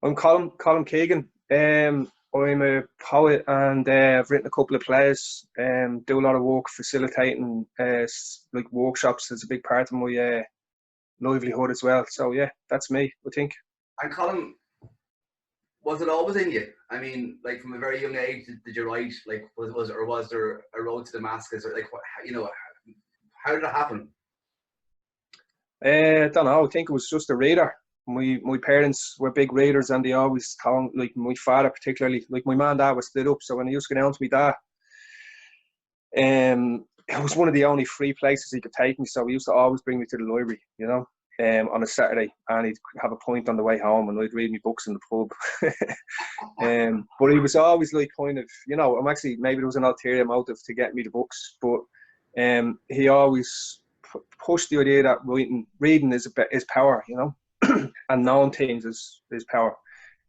I'm Colm Keegan. I'm a poet and I've written a couple of plays. Do a lot of work facilitating like workshops. It's a big part of my livelihood as well. So yeah, that's me, I think. And Colin, was it always in you? I mean, like from a very young age, did you write? Like, was there a road to Damascus, or like what? How did it happen? I don't know. I think it was just a reader. My parents were big readers, and they always told, like my father particularly, like my mum and dad were split up. So when he used to go down to my dad, it was one of the only free places he could take me. So he used to always bring me to the library, on a Saturday, and he'd have a pint on the way home, and I'd read my books in the pub. But he was always like kind of, I'm actually, maybe there was an ulterior motive to get me the books, but he always pushed the idea that reading is power, and knowing things is power.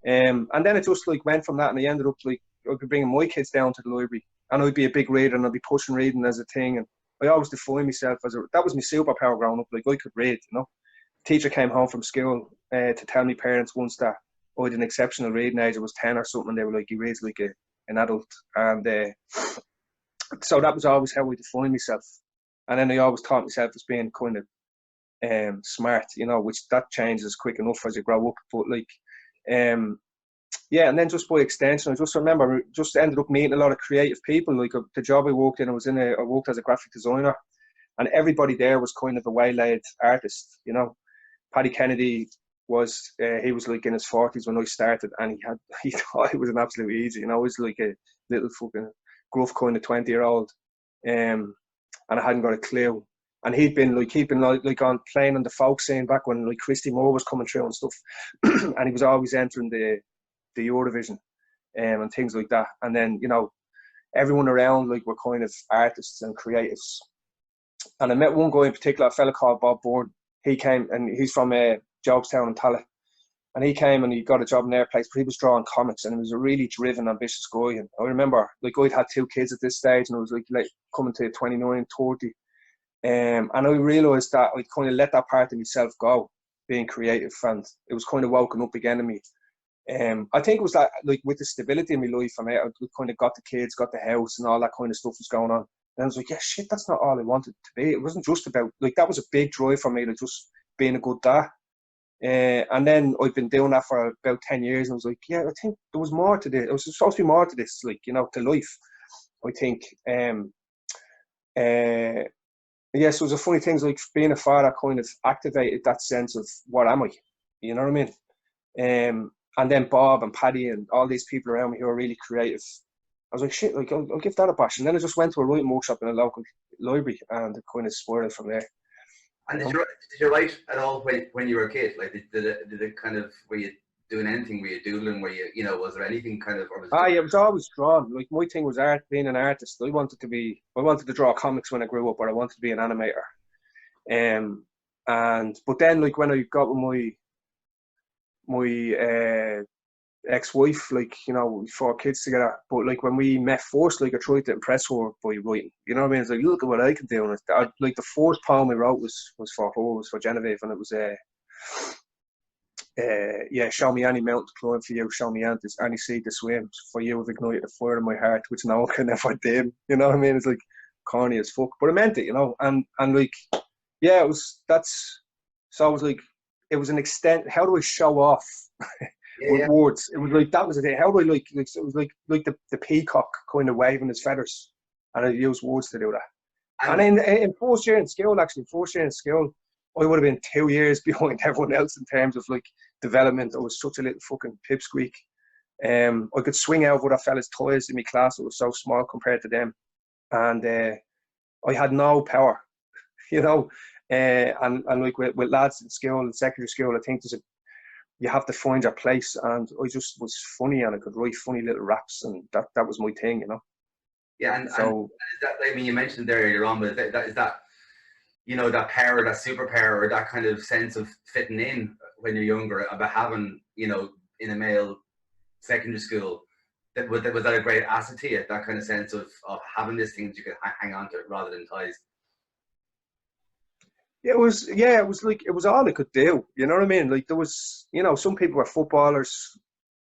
And then it just like went from that, and I ended up like I'd be bringing my kids down to the library, and I'd be a big reader, and I'd be pushing reading as a thing, and I always defined myself as that was my superpower growing up. Like I could read, Teacher came home from school to tell me parents once that I had an exceptional reading age. I was 10 or something, and they were like, he reads like an adult. And so that was always how I defined myself. And then I always taught myself as being kind of smart, which that changes quick enough as you grow up. But like, yeah, and then just by extension, I just remember just ended up meeting a lot of creative people. Like the job I worked in, I worked as a graphic designer, and everybody there was kind of a waylaid artist, Paddy Kennedy he was like in his 40s when I started, and he thought it was an absolute easy, he was like a little fucking gruff kind of 20-year-old, and I hadn't got a clue. And he'd been like on playing on the folk scene back when like Christy Moore was coming through and stuff, and he was always entering the Eurovision and things like that. And then everyone around like were kind of artists and creatives. And I met one guy in particular, a fella called Bob Bourne. He came, and he's from Jobstown and Tala. And he came and he got a job in their place, but he was drawing comics, and he was a really driven, ambitious guy. And I remember, like, I'd had 2 kids at this stage, and I was like coming to 29, 30. And I realised that I'd kind of let that part of myself go, being creative, and it was kind of woken up again in me. I think it was that, like, with the stability in my life, and I kind of got the kids, got the house, and all that kind of stuff was going on. And I was like, yeah, shit, that's not all I wanted to be. It wasn't just about, like, that was a big drive for me, to just being a good dad. And then I've been doing that for about 10 years, and I was like, yeah, I think there was more to this. It was supposed to be more to this, like, to life, I think. Yes, it was a funny thing, like being a father kind of activated that sense of what am I, you know what I mean? And then Bob and Paddy and all these people around me who are really creative, I was like, shit, like I'll give that a bash. And then I just went to a writing workshop in a local library, and it kind of spiraled from there. And did you write at all when you were a kid? Like, did it kind of, were you doing anything? Were you doodling? Were you, was there anything kind of? Or was it was always drawn. Like, my thing was art, being an artist. I wanted to draw comics when I grew up, or I wanted to be an animator. But then, like, when I got with my ex-wife, like, 4 kids together, but like when we met first, like, I tried to impress her by writing, you know what I mean? It's like, look at what I can do. And like the first poem I wrote was for her, was for Genevieve, and it was show me any mountain to climb for you, show me any sea to swim for you, have ignited the fire in my heart which no one can ever dim. You know what I mean? It's like corny as fuck, but I meant it, and like, yeah, it was like, it was an extent, how do I show off with words? It was like, that was the thing. How do I like it was like the peacock kind of waving his feathers, and I used words to do that. And in first year in school, I would have been 2 years behind everyone else in terms of like development. I was such a little fucking pipsqueak. I could swing out with a fella's toys in my class. It was so small compared to them, and I had no power, and like with lads in school, in secondary school, I think you have to find your place, and I just was funny, and I could write funny little raps, and that was my thing, Yeah, and is that, I mean, you mentioned there earlier on, but is that that power, that superpower, or that kind of sense of fitting in when you're younger, about having, in a male secondary school, was that a great asset to you, that kind of sense of having this thing that you could hang on to rather than ties? It was like, it was all I could do, you know what I mean? Like, there was, some people were footballers,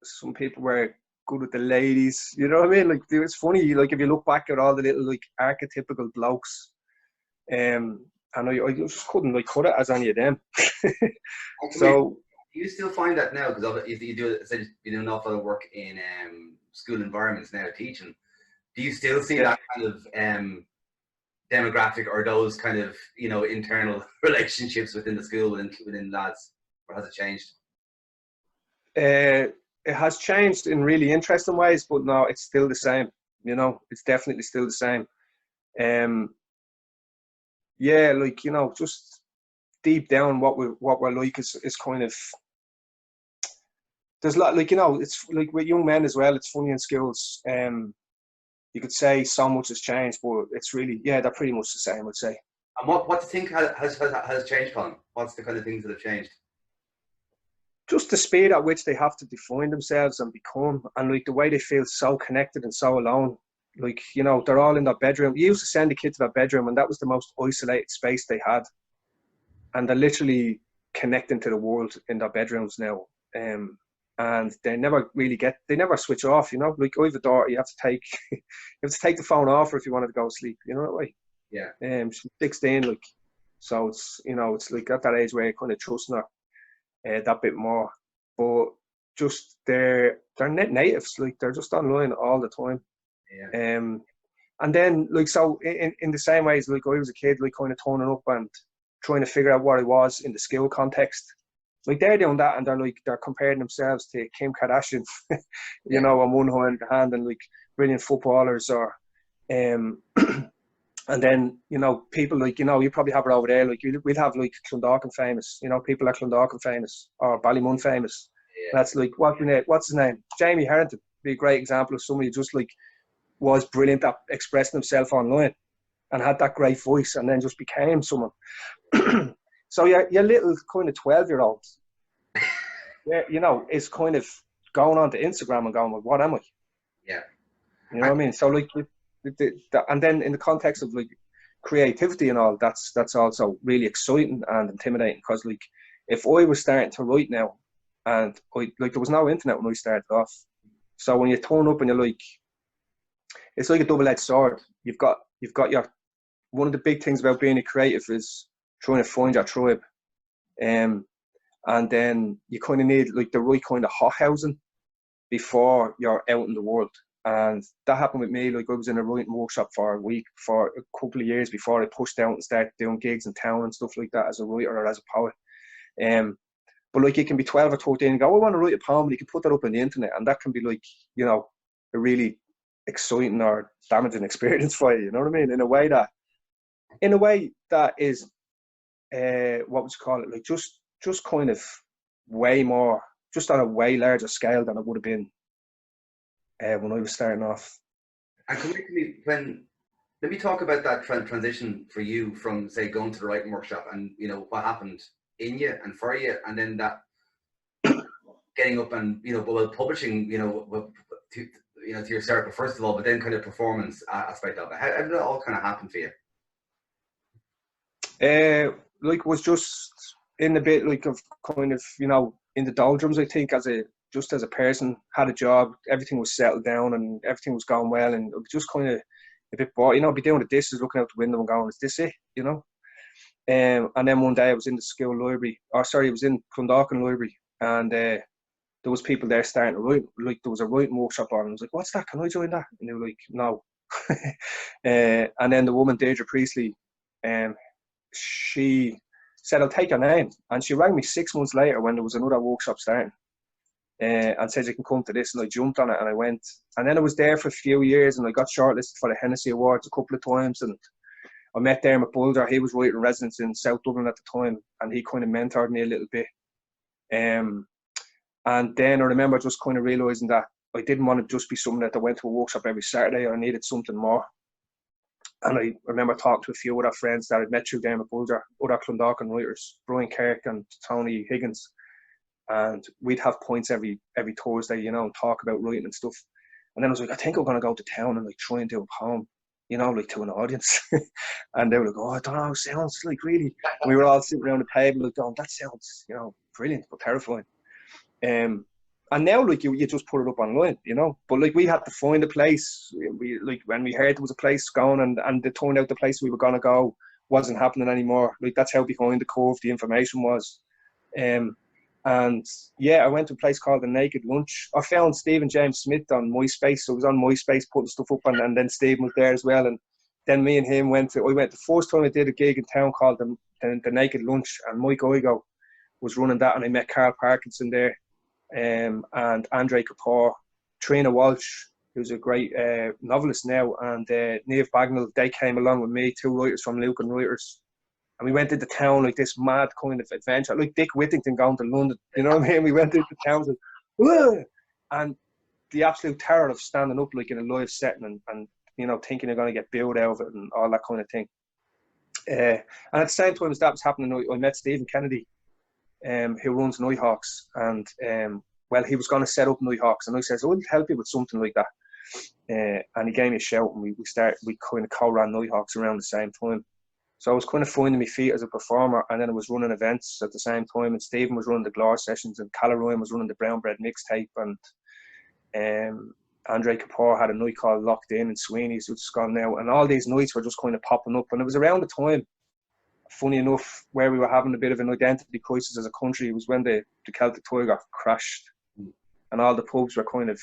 some people were good with the ladies. You know what I mean? Like, it's funny. Like, if you look back at all the little like archetypical blokes, and I just couldn't like cut it as any of them. So, do you still find that now? Because you do an awful lot of work in school environments now, teaching. Do you still see that kind of demographic, or those kind of, you know, internal relationships within the school, within lads, or has it changed? It has changed in really interesting ways, but no, it's still the same. You know, it's definitely still the same. Yeah, like, you know, just deep down, what we're like is kind of, there's a lot, like, you know, it's like with young men as well. It's funny in schools. You could say so much has changed, but it's really, yeah, they're pretty much the same, I'd say. And what do you think has changed, Colm? What's the kind of things that have changed? Just the speed at which they have to define themselves and become, and like the way they feel so connected and so alone. Like, you know, they're all in their bedroom. You used to send the kids to their bedroom, and that was the most isolated space they had. And they're literally connecting to the world in their bedrooms now. And they never really they never switch off, you know. Like, I have a daughter, you have to take the phone off her if you wanted to go to sleep, you know that way. Yeah. She's 16, like, so it's, you know, it's like at that age where you're kind of trusting her that bit more. But just they're net natives, like, they're just online all the time. Yeah. And then, like, so in the same ways, like, I was a kid, like, kind of turning up and trying to figure out what I was in the school context. Like, they're doing that, and they're comparing themselves to Kim Kardashian, you know, on one hand, and like brilliant footballers, or and then, you know, people like, you know, you probably have it over there, like, we'd have like Clondalkin famous, you know, people like Clondalkin famous, or Ballymun famous. Yeah. That's like, what's his name? Jamie Harrington be a great example of somebody who just like was brilliant at expressing himself online and had that great voice, and then just became someone. So your little kind of 12-year-olds, yeah, you know, is kind of going on to Instagram and going, well, what am I? Yeah. You know what I mean? So like, and then in the context of like creativity and all, that's also really exciting and intimidating, because like, if I was starting to write now, and like, there was no internet when I started off, so when you turn up and you're like, it's like a double-edged sword. You've got your, one of the big things about being a creative is trying to find your tribe. And then you kind of need like the right kind of hot housing before you're out in the world. And that happened with me. Like, I was in a writing workshop for a couple of years before I pushed out and started doing gigs in town and stuff like that as a writer or as a poet. But like, you can be 12 or 13 and go, I want to write a poem, and you can put that up on the internet, and that can be like, you know, a really exciting or damaging experience for you. You know what I mean? In a way that is, what would you call it? Like, just kind of way more, just on a way larger scale than it would have been when I was starting off. And let me talk about that transition for you from, say, going to the writing workshop, and, you know, what happened in you and for you, and then that getting up and, you know, well, publishing, you know, to yourself, but first of all, but then kind of performance aspect of it. How did it all kind of happen for you? Like, was just in a bit like of kind of, you know, in the doldrums, I think, as a person, had a job, everything was settled down and everything was going well, and just kind of a bit bored, you know, be doing the dishes, looking out the window and going, is this it, you know? And then one day I was in the school library, it was in Clondalkin Library, and there was people there starting to write. Like, there was a writing workshop on, and I was like, what's that? Can I join that? And they were like, no. And then the woman, Deirdre Priestley, she said, I'll take your name. And she rang me 6 months later when there was another workshop starting, and said, you can come to this. And I jumped on it and I went. And then I was there for a few years, and I got shortlisted for the Hennessy Awards a couple of times. And I met Dermot Boulder. He was writing residence in South Dublin at the time, and he kind of mentored me a little bit. And then I remember just kind of realising that I didn't want to just be someone that I went to a workshop every Saturday. I needed something more. And I remember talking to a few other friends that I'd met through Dermot Boulder, other Clondalkin writers, Brian Kirk and Tony Higgins. And we'd have points every Thursday, you know, and talk about writing and stuff. And then I was like, I think I'm going to go to town and like try and do a poem, you know, like to an audience. And they were like, oh, I don't know, sounds like really. And we were all sitting around the table like going, that sounds, you know, brilliant, but terrifying. And And now, like, you just put it up online, you know. But like, we had to find a place. We, like, when we heard there was a place going, and it turned out the place we were gonna go wasn't happening anymore. Like, that's how behind the curve the information was. And yeah, I went to a place called the Naked Lunch. I found Stephen James Smith on MySpace. So I was on MySpace putting stuff up, and then Stephen was there as well. And then me and him went the first time I did a gig in town called the Naked Lunch, and Mike Igo was running that, and I met Carl Parkinson there, and Andre Kapoor, Trina Walsh, who's a great novelist now, and Niamh Bagnall. They came along with me, two writers from Lucan Writers. And we went into town like this mad kind of adventure, like Dick Whittington going to London. You know what I mean? We went into town and the absolute terror of standing up like in a live setting and you know, thinking you're going to get billed out of it and all that kind of thing. And at the same time as that was happening, I met Stephen Kennedy, who runs Nighthawks, and well, he was going to set up Nighthawks, and I said, "I'll help you with something like that." And he gave me a shout, and we kind of co-ran Nighthawks around the same time. So I was kind of finding my feet as a performer, and then I was running events at the same time, and Stephen was running the Glor sessions, and Callaghan was running the Brown Bread mixtape, and Andre Kapoor had a night called Locked In Sweeney's, which is gone now, and all these nights were just kind of popping up. And it was around the time, funny enough, where we were having a bit of an identity crisis as a country. It was when the Celtic Tiger crashed, and all the pubs were kind of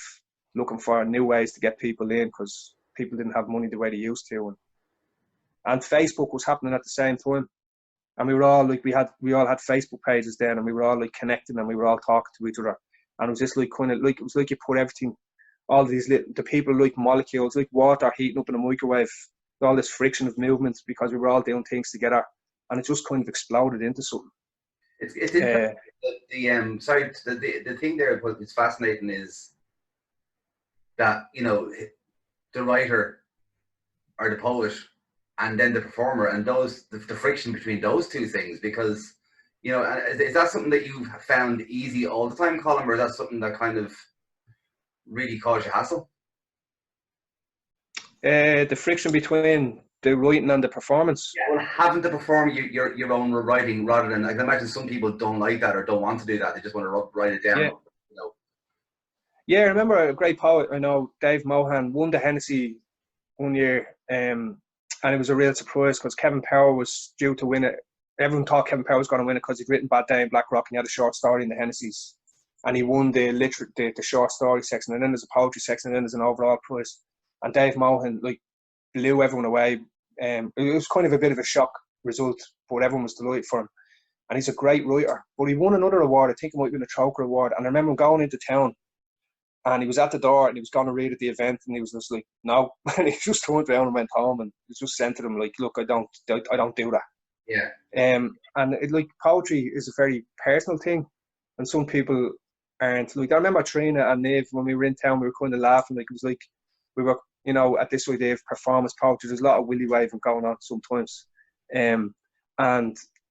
looking for new ways to get people in because people didn't have money the way they used to. And Facebook was happening at the same time, and we were all like, we all had Facebook pages then, and we were all like connecting, and we were all talking to each other, and it was just like kind of like, it was like you put everything, all these the people like molecules, like water heating up in a microwave, all this friction of movements because we were all doing things together, and it just kind of exploded into something. It's interesting. The thing there, what is fascinating is that, you know, the writer or the poet and then the performer, and the friction between those two things, because, you know, is that something that you've found easy all the time, Colm, or is that something that kind of really caused you hassle? The friction between the writing and the performance. Yeah, well, having to perform your own writing rather than, I can imagine some people don't like that or don't want to do that. They just want to write it down. Yeah. You know. Yeah, I remember a great poet I know, Dave Mohan, won the Hennessy one year, and it was a real surprise because Kevin Power was due to win it. Everyone thought Kevin Power was going to win it because he'd written Bad Day in Black Rock and he had a short story in the Hennessy's, and he won the short story section, and then there's a poetry section, and then there's an overall prize. And Dave Mohan like blew everyone away. It was kind of a bit of a shock result, but everyone was delighted for him. And he's a great writer. But he won another award. I think it might have been a Troker Award. And I remember him going into town, and he was at the door, and he was going to read at the event, and he was just like, "No," and he just turned around and went home, and he just sent to them like, "Look, I don't do that." Yeah. And it, like, poetry is a very personal thing, and some people aren't. Like, I remember Trina and Niamh, when we were in town, we were kind of laughing. Like, it was like we were, you know, at this idea of performance poetry. There's a lot of willy waving going on sometimes, and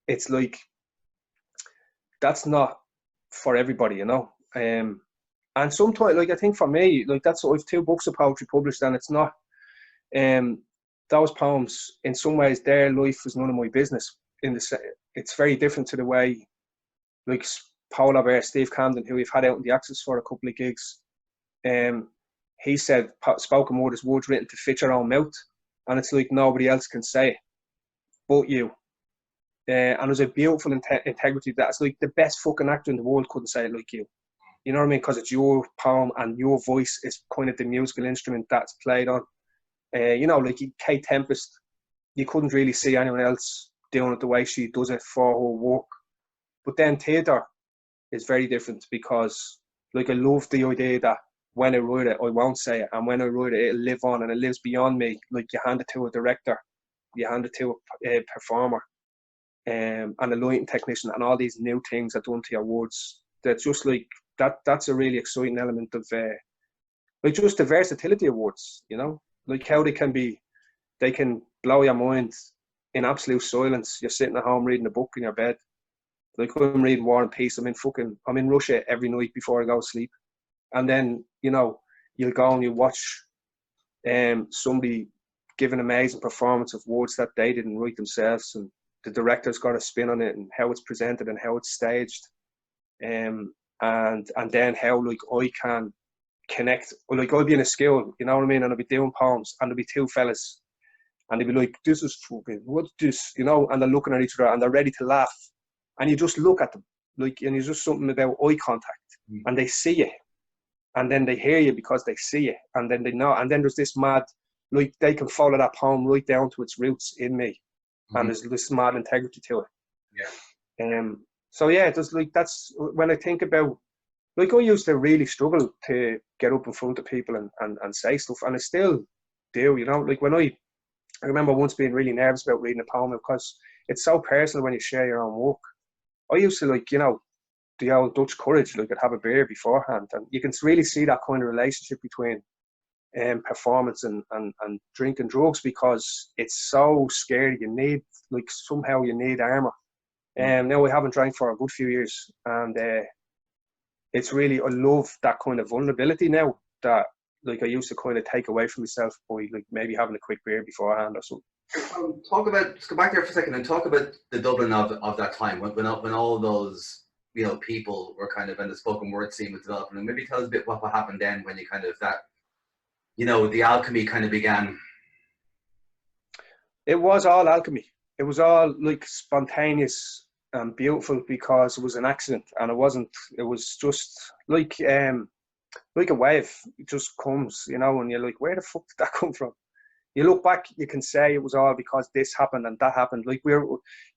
it's like that's not for everybody, you know. And sometimes, like, I think for me, like, that's, I have 2 books of poetry published, and it's not, those poems, in some ways, their life is none of my business. It's very different to the way, like, Paul Albert, Steve Camden, who we've had out in the Axis for a couple of gigs, he said, spoken word is words written to fit your own mouth, and it's like nobody else can say it but you. And there's a beautiful integrity to that. It's like the best fucking actor in the world couldn't say it like you. You know what I mean? Because it's your poem and your voice is kind of the musical instrument that's played on. You know, like Kate Tempest, you couldn't really see anyone else doing it the way she does it for her work. But then theatre is very different because, like, I love the idea that when I write it, I won't say it. And when I write it, it'll live on and it lives beyond me. Like, you hand it to a director, you hand it to a performer, and a lighting technician, and all these new things are done to your words. That's just like, that's a really exciting element of like, just the versatility of words, you know, like how they can blow your mind in absolute silence. You're sitting at home reading a book in your bed. Like, I'm reading War and Peace. I'm in Russia every night before I go to sleep. And then, you know, you'll go and you watch somebody give an amazing performance of words that they didn't write themselves, and the director's got a spin on it and how it's presented and how it's staged. and then how like I can connect. Like I'll be in a school, you know what I mean, and I'll be doing poems, and there'll be two fellas, and they'll be like, "This is fucking what's this," you know, and they're looking at each other and they're ready to laugh, and you just look at them, like, and it's just something about eye contact, and they see you, and then they hear you because they see you, and then they know, and then there's this mad, like they can follow that poem right down to its roots in me, and there's this mad integrity to it. So yeah, there's like, that's when I think about, like, I used to really struggle to get up in front of people and say stuff, and I still do, you know. Like when I remember once being really nervous about reading a poem because it's so personal when you share your own work. I used to, like, you know, the old Dutch courage, like I'd have a beer beforehand, and you can really see that kind of relationship between performance and drink and drugs, because it's so scary. You need, like, somehow you need armor. Now we haven't drank for a good few years, and it's really, I love that kind of vulnerability now that, like, I used to kind of take away from myself by, like, maybe having a quick beer beforehand or something. Talk about, just go back there for a second and talk about the Dublin of that time when all those, you know, people were kind of, and the spoken word scene was developing, and maybe tell us a bit what happened then when you kind of, that, you know, the alchemy kind of began. It was all alchemy. It was all like spontaneous and beautiful because it was an accident, and it wasn't. It was just like a wave. It just comes, you know, and you're like, where the fuck did that come from? You look back, you can say it was all because this happened and that happened. Like,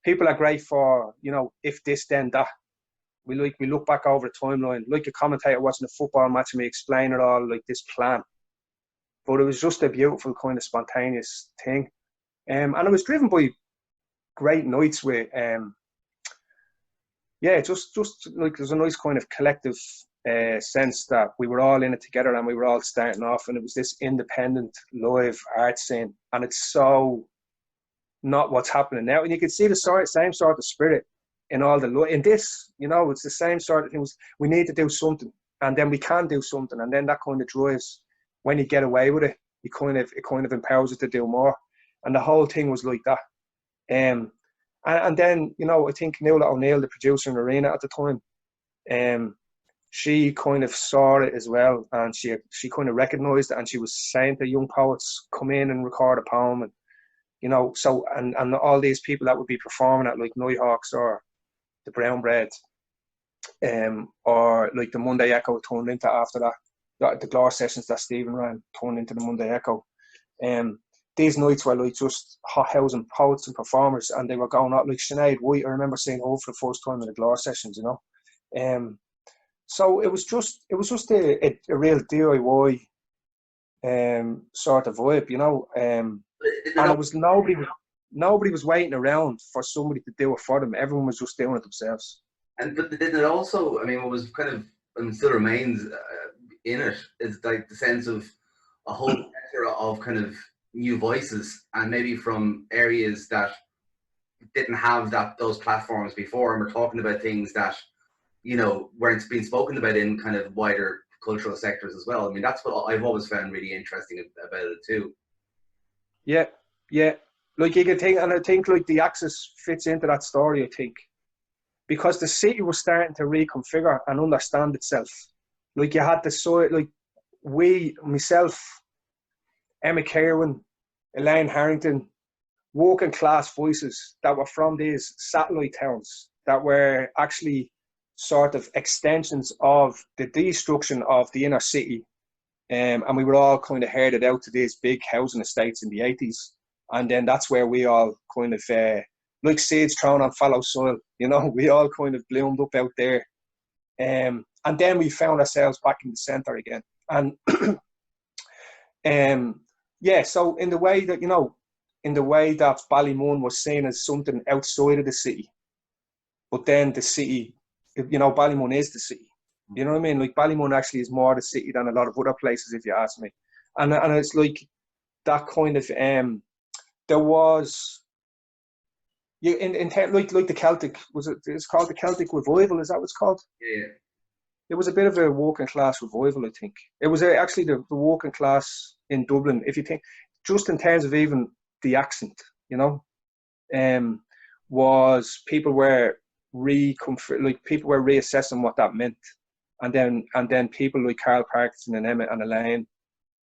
people are great for, you know, if this then that. We look back over the timeline, like a commentator watching a football match, and we explain it all like this plan. But it was just a beautiful kind of spontaneous thing, and it was driven by great nights with just like there's a nice kind of collective sense that we were all in it together, and we were all starting off, and it was this independent live art scene, and it's so not what's happening now, and you can see the same sort of spirit in all in this, you know, it's the same sort of things. We need to do something, and then we can do something, and then that kind of drives, when you get away with it, it kind of empowers you to do more, and the whole thing was like that. And then, you know, I think Nuala O'Neill, the producer in Arena at the time, she kind of saw it as well, and she kind of recognised it, and she was saying to young poets, come in and record a poem, and, you know, so, and all these people that would be performing at, like, Nighthawks or the Brown Bread, or like the Monday Echo turned into, after that, the Glore sessions that Stephen ran turned into the Monday Echo. These nights were like just hot housing poets and performers, and they were going out, like Sinead White. I remember seeing her for the first time in the Glore sessions, you know. So it was just a real DIY sort of vibe, you know. And it was nobody was waiting around for somebody to do it for them. Everyone was just doing it themselves. But didn't it also, I mean, what was kind of, and still remains in it, is like the sense of a whole plethora of kind of new voices, and maybe from areas that didn't have those platforms before, and we're talking about things that, you know, weren't being spoken about in kind of wider cultural sectors as well. I mean, that's what I've always found really interesting about it too. Yeah. Like, you can think, and I think, like, the Axis fits into that story, I think, because the city was starting to reconfigure and understand itself. Like, you had the sort, like, myself, Emma Kerwin, Elaine Harrington, working class voices that were from these satellite towns that were actually sort of extensions of the destruction of the inner city. And we were all kind of herded out to these big housing estates in the 80s. And then that's where we all kind of, like seeds thrown on fallow soil, you know, we all kind of bloomed up out there. And then we found ourselves back in the centre again. And so in the way that, you know, in the way that Ballymun was seen as something outside of the city, but then the city, you know, Ballymun is the city. You know what I mean? Like, Ballymun actually is more the city than a lot of other places, if you ask me. And it's like that kind of, there was, like the Celtic, it's called the Celtic Revival, is that what it's called? Yeah. It was a bit of a working class revival, I think. It was actually the working class in Dublin, if you think, just in terms of even the accent, you know, was people were reassessing what that meant. and then people like Carl Parkinson and Emmett and Elaine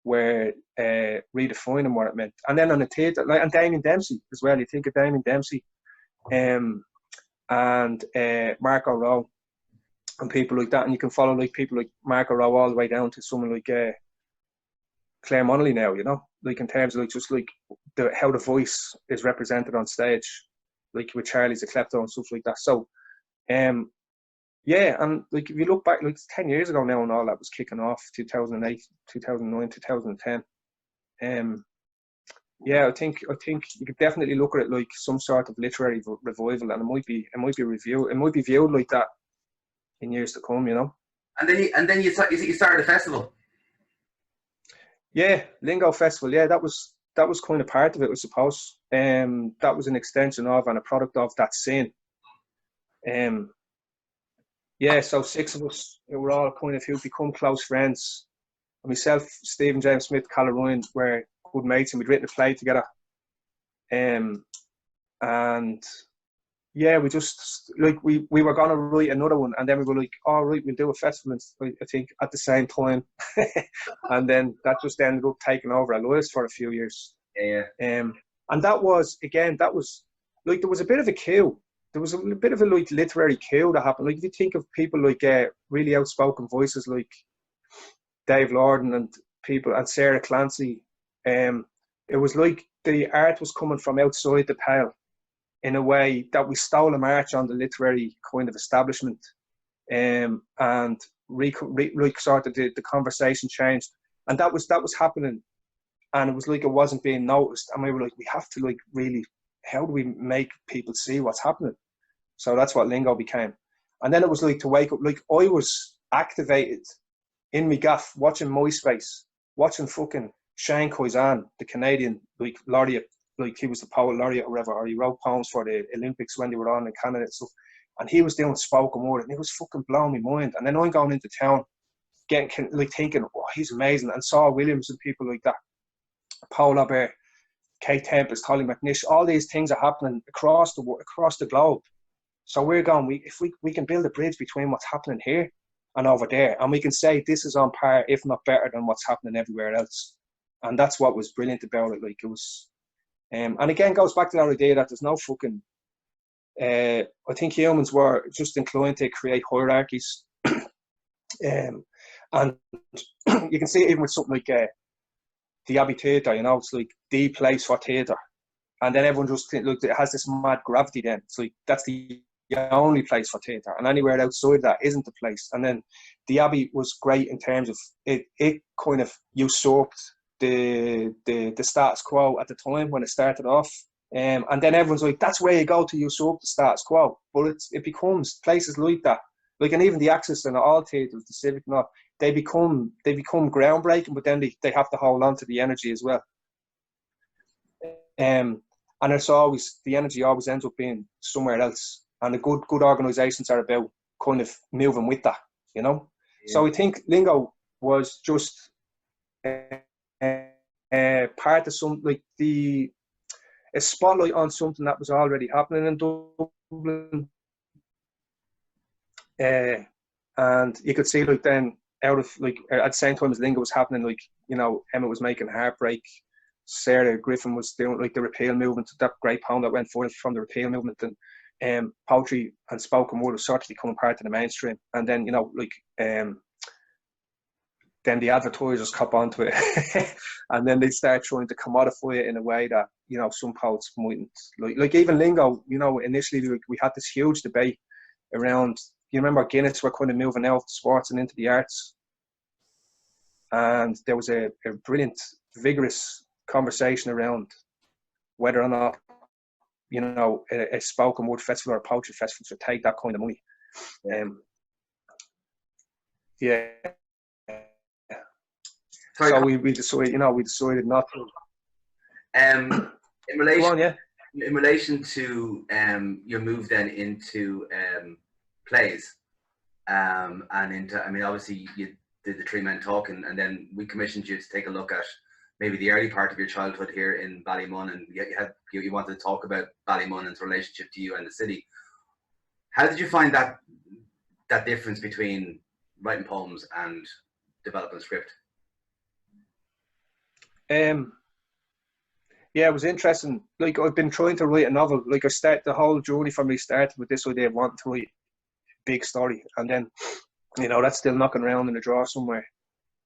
were redefining what it meant. And then on the theatre, like, and Damien Dempsey as well. You think of Damien Dempsey, and Marco Rowe, and people like that, and you can follow like people like Marco Rowe all the way down to someone like Claire Monaghy now, you know, like in terms of like just like how the voice is represented on stage, like with Charlie's a Klepto and stuff like that. So, yeah, and like if you look back, like 10 years ago now, and all that was kicking off, 2008, 2009, 2010. Yeah, I think you could definitely look at it like some sort of literary revival, and it might be viewed like that in years to come, you know. And then you started a festival. Yeah, Lingo Festival. Yeah, that was kind of part of it, I suppose. That was an extension of and a product of that scene. Yeah, so 6 of us, we're all kind of who've become close friends. And myself, Stephen James Smith, Calla Ryan were good mates, and we'd written a play together. And yeah, we just like we were gonna write another one, and then we were like, all right, we'll do a festival, I think, at the same time. And then that just ended up taking over our lives for a few years. Yeah. And that was like, there was a bit of a coup. There was a bit of a like literary coup that happened. Like if you think of people like really outspoken voices like Dave Lorden and people and Sarah Clancy, it was like the art was coming from outside the pale in a way that we stole a march on the literary kind of establishment, and like sort of the conversation changed, and that was happening, and it was like it wasn't being noticed, and we were like, we have to like really, how do we make people see what's happening? So that's what Lingo became. And then it was like to wake up, like I was activated in my gaff watching MySpace, watching fucking Shane Koizan, the Canadian like laureate, like he was the poet laureate or whatever, or he wrote poems for the Olympics when they were on in Canada and stuff. And he was doing spoken word, and it was fucking blowing my mind. And then I'm going into town, getting like thinking, oh, he's amazing. And Saul Williams and people like that, Paul Aubert, Kate Tempest, Holly McNish, all these things are happening across the globe. So we're going, if we can build a bridge between what's happening here and over there, and we can say this is on par, if not better, than what's happening everywhere else. And that's what was brilliant about it. Like it was, and again, goes back to that idea that there's no fucking, I think humans were just inclined to create hierarchies. And you can see it even with something like the Abbey Theatre, you know, it's like the place for theatre. And then everyone just look, it has this mad gravity then. It's like that's the only place for theatre, and anywhere outside that isn't the place. And then the Abbey was great in terms of it kind of usurped the status quo at the time when it started off. And then everyone's like, that's where you go to usurp the status quo. But it becomes places like that. Like, and even the Axis and all theatres, the Civic and all, they become groundbreaking, but then they have to hold on to the energy as well. And it's always, the energy always ends up being somewhere else. And the good organisations are about kind of moving with that, you know? Yeah. So I think Lingo was just part of some, like a spotlight on something that was already happening in Dublin. And you could see, like, then out of, like, at the same time as Lingo was happening, like, you know, Emma was making Heartbreak, Sarah Griffin was doing, like, the repeal movement, that great poem that went forth from the repeal movement, and poetry and spoken word was sort of becoming part of the mainstream. And then, you know, like, then the advertisers cop onto it, and then they start trying to commodify it in a way that, you know, some poets mightn't. Like even Lingo, you know, initially, like, we had this huge debate around, you remember Guinness were kind of moving out of sports and into the arts, and there was a brilliant, vigorous conversation around whether or not, you know, a spoken word festival or a poetry festival should take that kind of money. Yeah. Sorry, so we decided not to. In relation, Go on, yeah. In relation to your move then into plays, and into, I mean, obviously you did the Three Men Talk, and then we commissioned you to take a look at maybe the early part of your childhood here in Ballymun, and you wanted to talk about Ballymun and its relationship to you and the city. How did you find that difference between writing poems and developing a script? Yeah, it was interesting. Like, I've been trying to write a novel. Like, the whole journey for me started with this idea of wanting to write a big story, and then, you know, that's still knocking around in a drawer somewhere.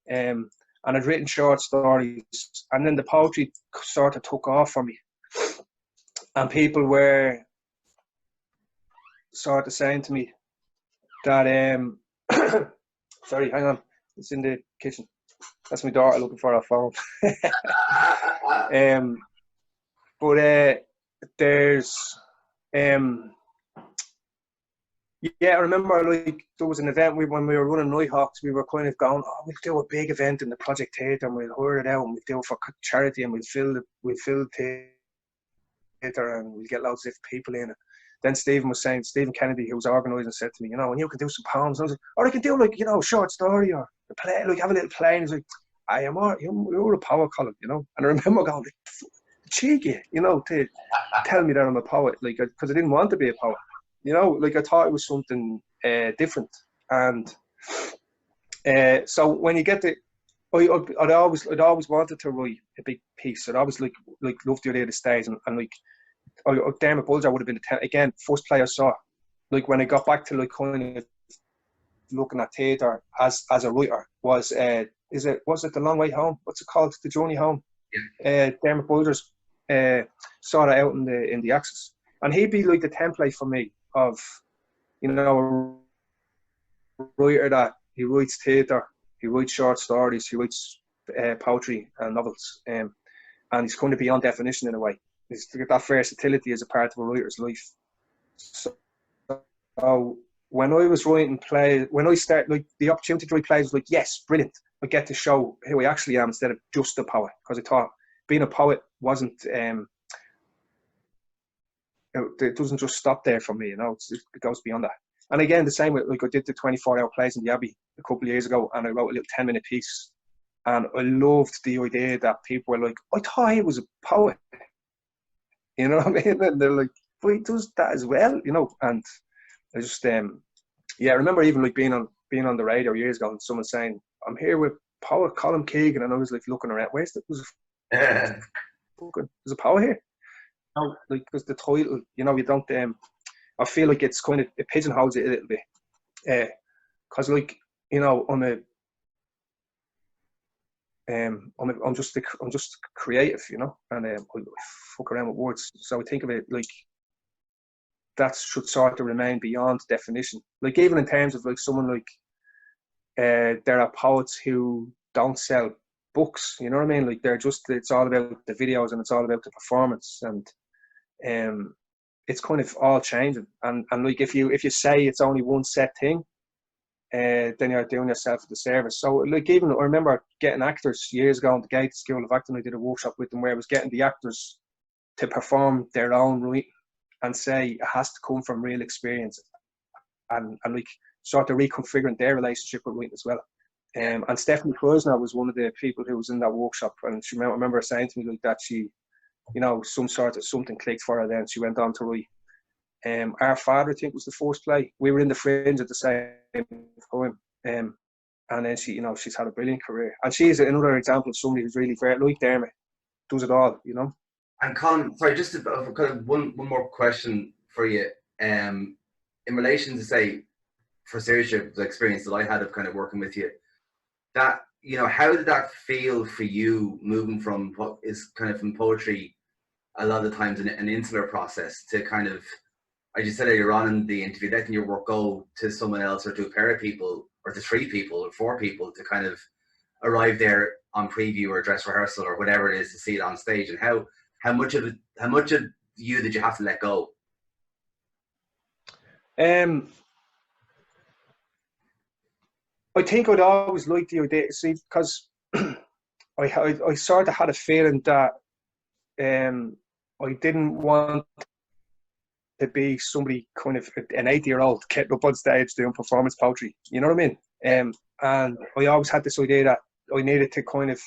And I'd written short stories, and then the poetry sort of took off for me, and people were sort of saying to me that sorry, hang on, it's in the kitchen. That's my daughter looking for her phone. But there's yeah, I remember, like, there was an event when we were running Nighthawks, we were kind of going, oh, we'll do a big event in the Project Theatre and we'll hire it out and we'll do it for charity and we'll fill the theatre and we'll get loads of people in it. Then Stephen Kennedy, who was organising, said to me, you know, and you can do some poems. And I was like, or I can do, like, you know, a short story or a play, like have a little play. And he's like, you're a poet, Colm, you know. And I remember going, cheeky, you know, to tell me that I'm a poet, like, because I didn't want to be a poet, you know, like I thought it was something different. And so when you get the, I'd always wanted to write a big piece. I'd always like loved the idea of the stage, and like, Dermot Bulger would have been again first play I saw. Like, when I got back to, like, kind of looking at theatre as a writer was was it The Long Way Home? What's it called? The Journey Home. Dermot Bulger's saw that out in the Axis, and he'd be like the template for me of, you know, a writer that he writes theatre, he writes short stories, he writes poetry and novels, and he's kind of beyond definition in a way. It's that versatility is a part of a writer's life. So when I was writing plays, when I started, like, the opportunity to write plays was like, yes, brilliant. I get to show who I actually am instead of just a poet, because I thought being a poet wasn't, it doesn't just stop there for me, you know, it goes beyond that. And again, the same with, like, I did the 24-hour plays in the Abbey a couple of years ago, and I wrote a little 10-minute piece, and I loved the idea that people were like, I thought he was a poet, you know what I mean? And they're like, but he does that as well, you know. And I just yeah, I remember even, like, being on the radio years ago and someone saying, I'm here with poet Colm Keegan, and I was like looking around, there's a poet here? No, like, because the title, you know, you don't I feel like it's kind of, it pigeonholes it a little bit, because like, you know, I'm just creative, you know, and I fuck around with words. So I think of it like that should sort of remain beyond definition. Like, even in terms of, like, someone like, there are poets who don't sell books, you know what I mean? Like, it's all about the videos and it's all about the performance, and it's kind of all changing. And like, if you say it's only one set thing, then you're doing yourself a disservice. So, like, even I remember getting actors years ago in the Gate School of Acting. I did a workshop with them where I was getting the actors to perform their own writing and say it has to come from real experience, and like, sort of reconfiguring their relationship with writing as well. And Stephanie Kreisner was one of the people who was in that workshop, and I remember saying to me, like, that she, you know, something clicked for her then. She went on to write Our Father, I think, was the first play. We were in the Fringe at the same time. And then she, you know, she's had a brilliant career. And she's another example of somebody who's really very, like Dermot, does it all, you know. And Colm, sorry, just kind of one more question for you. In relation to, say, for Saoirse, the experience that I had of kind of working with you, that, you know, how did that feel for you, moving from what is kind of from poetry a lot of the times an insular process to kind of, as you said earlier on in the interview, letting your work go to someone else, or to a pair of people, or to 3 people or 4 people to kind of arrive there on preview or dress rehearsal or whatever it is to see it on stage? And how much of you did you have to let go? I think I'd always liked the idea, see, because I sort of had a feeling that I didn't want to be somebody kind of an 80-year-old getting up on stage doing performance poetry. You know what I mean? And I always had this idea that I needed to kind of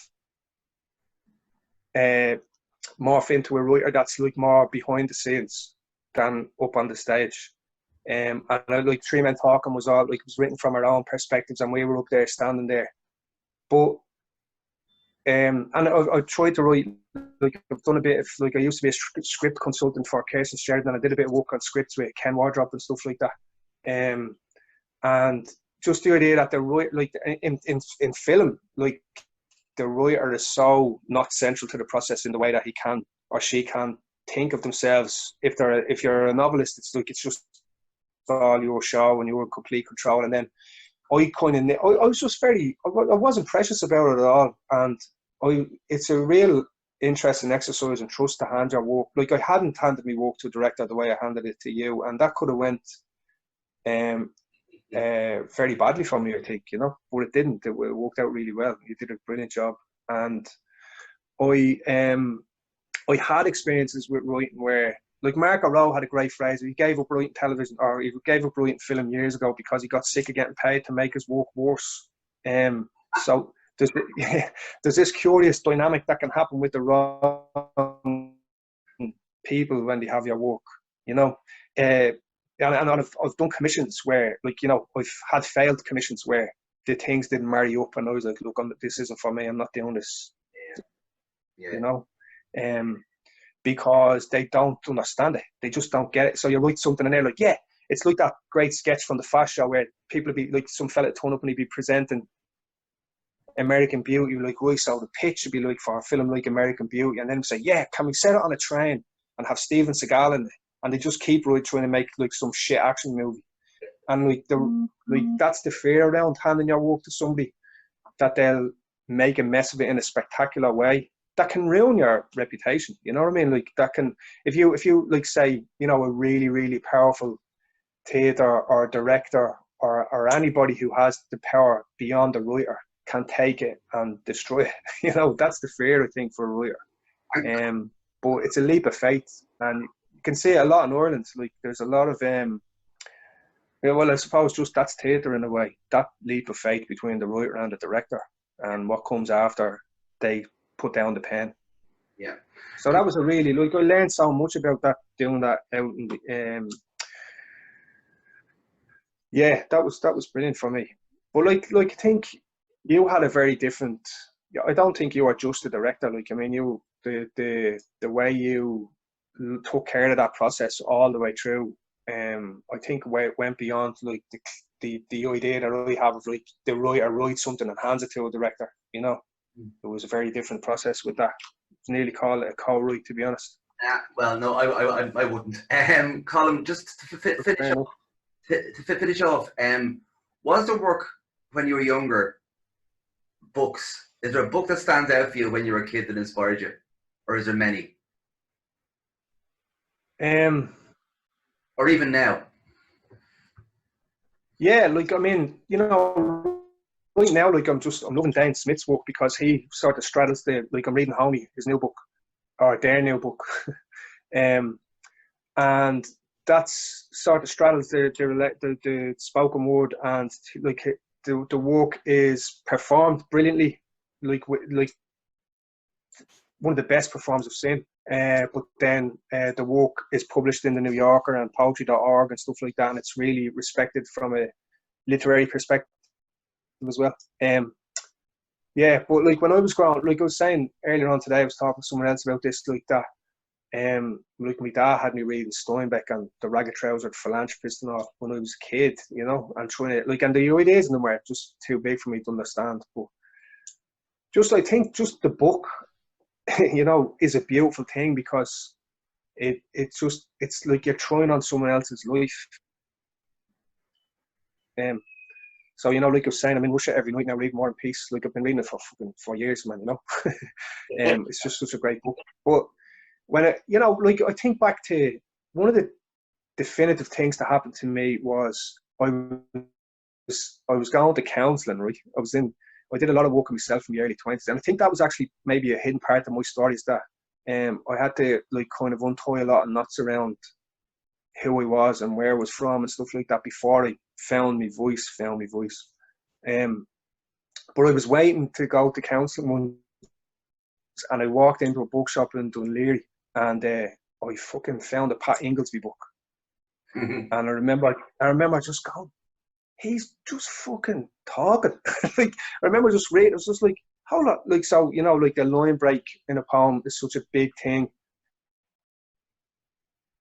morph into a writer that's, like, more behind the scenes than up on the stage. And like Three Men Talking was all like, it was written from our own perspectives, and we were up there standing there. But and I tried to write, like I've done a bit of, like I used to be a script consultant for Kirsten Sheridan, and I did a bit of work on scripts with Ken Wardrop and stuff like that. And just the idea that the writer, like in film, like the writer is so not central to the process in the way that he can or she can think of themselves. If you're a novelist, it's like it's just all your show and you're in complete control. And then I was just I wasn't precious about it at all. And it's a real interesting exercise and trust to hand your work. Like I hadn't handed me work to a director the way I handed it to you, and that could have went very badly for me, I think, you know, but it didn't. It worked out really well. You did a brilliant job. And I had experiences with writing where, like Marco Rowe had a great phrase. He gave up writing television, or he gave up writing film years ago because he got sick of getting paid to make his work worse. So there's this curious dynamic that can happen with the wrong people when they have your work, you know. And I've done commissions where, like, you know, I've had failed commissions where the things didn't marry up, and I was like, look, this isn't for me. I'm not doing this. Yeah. You know. Because they don't understand it. They just don't get it. So you write something and they're like, yeah, it's like that great sketch from the Fast Show where people would be like, some fella turn up and he'd be presenting American Beauty. You're like, right, so the pitch would be like for a film like American Beauty. And then say, yeah, can we set it on a train and have Steven Seagal in it? And they just keep trying to make like some shit action movie. And like that's the fear around handing your work to somebody, that they'll make a mess of it in a spectacular way. That can ruin your reputation, you know what I mean? Like that can, if you like say, you know, a really, really powerful theatre or director or anybody who has the power beyond the writer can take it and destroy it. You know, that's the fear, I think, for a writer. But it's a leap of faith, and you can see a lot in Ireland. Like there's a lot of well, I suppose just that's theatre in a way. That leap of faith between the writer and the director, and what comes after they put down the pen. Yeah. So that was a really, like, I learned so much about that, doing that out in the, yeah, that was brilliant for me. But like I think you had a very different, I don't think you are just a director. Like, I mean, the way you took care of that process all the way through, I think it went beyond like the idea that I have of like the writer writes something and hands it to a director, you know. It was a very different process with that. It's nearly called it a co-write, to be honest. Well, no, I wouldn't. Colm, just to finish off, was there work when you were younger? Books. Is there a book that stands out for you when you were a kid that inspired you, or is there many? Or even now? Yeah, like, I mean, you know, right now, like, I'm loving Dan Smith's work because he sort of straddles like, I'm reading Homie, his new book, or their new book. And that's sort of straddles the spoken word, and like the work is performed brilliantly, like one of the best performances I've seen. But then the work is published in the New Yorker and poetry.org and stuff like that, and it's really respected from a literary perspective as well. Yeah, but like when I was growing, like I was saying earlier on today, I was talking to someone else about this, like that. Like my dad had me reading Steinbeck and the Ragged Trousered Philanthropist and all when I was a kid, you know, and trying to, like, and the ideas in them were just too big for me to understand. But just, I think, just the book, you know, is a beautiful thing because it's like you're trying on someone else's life. So, you know, like I was saying, I'm in Russia every night now reading War and Peace. Like, I've been reading it for fucking 4 years, man, you know. It's just such a great book. But when it, you know, like, I think back to one of the definitive things that happened to me was I was going to counselling, right? I did a lot of work on myself in the early 20s, and I think that was actually maybe a hidden part of my story, is that I had to, like, kind of untie a lot of knots around who I was and where I was from and stuff like that before I found my voice. But I was waiting to go to counselling once, and I walked into a bookshop in Dunleary, and I fucking found a Pat Inglesby book. Mhm. And I remember just going, he's just fucking talking. Like, I remember just reading, it was just like, hold on, like, so, you know, like the line break in a poem is such a big thing.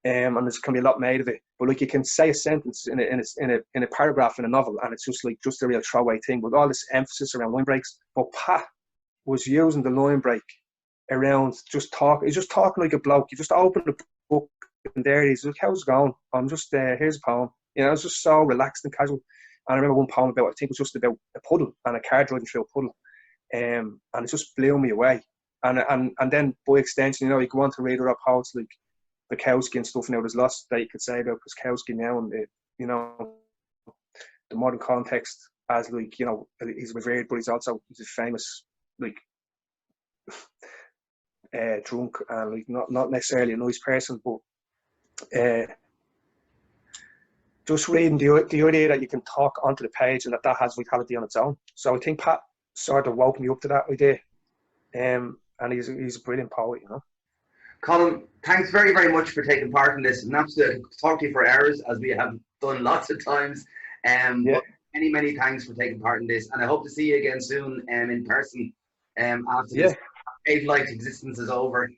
And there's can be a lot made of it. But like, you can say a sentence in a paragraph in a novel, and it's just like just a real throwaway thing. With all this emphasis around line breaks, but Pat was using the line break around just talk. He's just talking like a bloke. You just open the book, and there he is. Like, how's it going? I'm just here's a poem. You know, it's just so relaxed and casual. And I remember one poem about, I think it was just about a puddle and a car driving through a puddle, and it just blew me away. And then by extension, you know, you go on to read other poets like Bukowski and stuff. Now there's lots that you could say about Bukowski now, and you know, the modern context as, like, you know, he's revered, but he's a famous, like, drunk, and like not necessarily a nice person, but just reading the idea that you can talk onto the page and that has vitality on its own. So I think Pat sort of woke me up to that idea, and he's a brilliant poet, you know. Colm, thanks very, very much for taking part in this. An absolute talk to you for hours, as we have done lots of times. Yeah. But many, many thanks for taking part in this, and I hope to see you again soon, in person, after this cave-like existence is over.